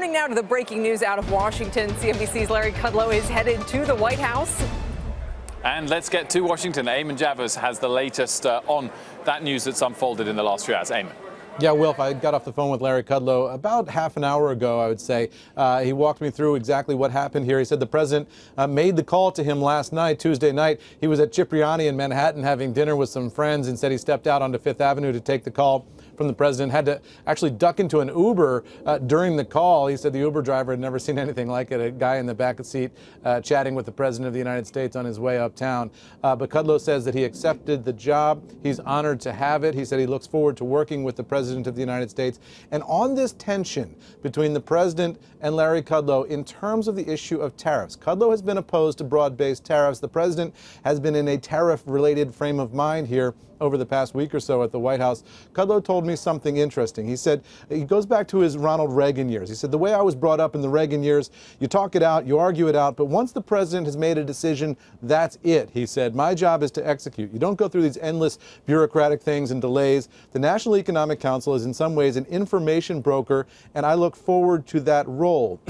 Turning now to the breaking news out of Washington, CNBC's Larry Kudlow is headed to the White House. And let's get to Washington. Eamon Javers has the latest on that news that's unfolded in the last few hours. Eamon. Yeah, Wilf, I got off the phone with Larry Kudlow about half an hour ago, I would say. He walked me through exactly what happened here. He said the president made the call to him last night, Tuesday night. He was at Cipriani in Manhattan having dinner with some friends and said he stepped out onto Fifth Avenue to take the call from the president, had to actually duck into an Uber during the call. He said the Uber driver had never seen anything like it, a guy in the back of the seat chatting with the president of the United States on his way uptown. But Kudlow says that he accepted the job. He's honored to have it. He said he looks forward to working with the president of the United States. And on this tension between the president and Larry Kudlow in terms of the issue of tariffs, Kudlow has been opposed to broad-based tariffs. The president has been in a tariff-related frame of mind here over the past week or so at the White House. Kudlow told me something interesting. He said, he goes back to his Ronald Reagan years. He said, the way I was brought up in the Reagan years, you talk it out, you argue it out, but once the president has made a decision, that's it. He said, my job is to execute. You don't go through these endless bureaucratic things and delays. The National Economic Council is in some ways an information broker, and I look forward to that role.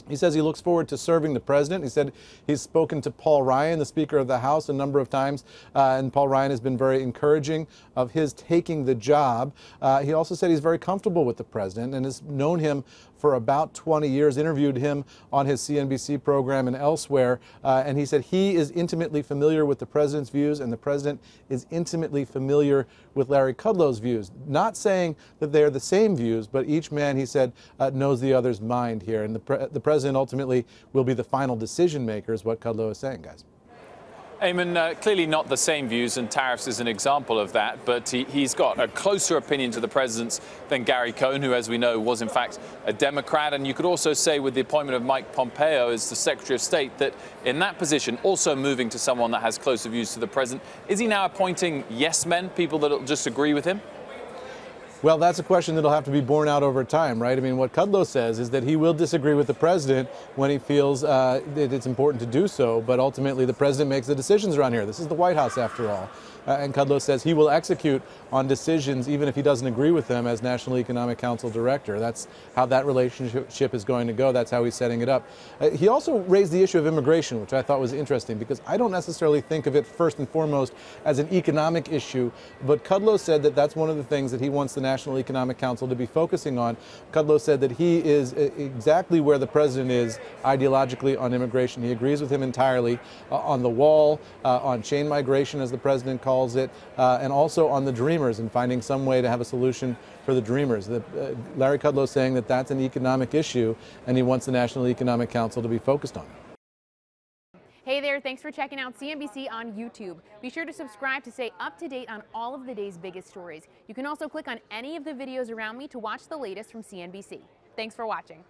He says he looks forward to serving the president. He said he's spoken to Paul Ryan, the Speaker of the House, a number of times, and Paul Ryan has been very encouraging of his taking the job. He also said he's very comfortable with the president and has known him for about 20 years, interviewed him on his CNBC program and elsewhere, and he said he is intimately familiar with the president's views and the president is intimately familiar with Larry Kudlow's views. Not saying that they're the same views, but each man, he said, knows the other's mind here, and the president ultimately will be the final decision maker, is what Kudlow is saying, guys. Eamon, clearly not the same views, and tariffs is an example of that, but he's got a closer opinion to the president's than Gary Cohn, who, as we know, was in fact a Democrat. And you could also say with the appointment of Mike Pompeo as the Secretary of State that in that position, also moving to someone that has closer views to the president, is he now appointing yes men, people that will just agree with him? Well, that's a question that'll have to be borne out over time, right? I mean, what Kudlow says is that he will disagree with the president when he feels that it's important to do so, but ultimately the president makes the decisions around here. This is the White House, after all. And Kudlow says he will execute on decisions even if he doesn't agree with them as National Economic Council Director. That's how that relationship is going to go. That's how he's setting it up. He also raised the issue of immigration, which I thought was interesting because I don't necessarily think of it first and foremost as an economic issue, but Kudlow said that that's one of the things that he wants the National Economic Council to be focusing on. Kudlow said that he is exactly where the president is ideologically on immigration. He agrees with him entirely on the wall, on chain migration, as the president calls it, and also on the Dreamers and finding some way to have a solution for the Dreamers. Larry Kudlow saying that that's an economic issue and he wants the National Economic Council to be focused on it. Hey there, thanks for checking out CNBC on YouTube. Be sure to subscribe to stay up to date on all of the day's biggest stories. You can also click on any of the videos around me to watch the latest from CNBC. Thanks for watching.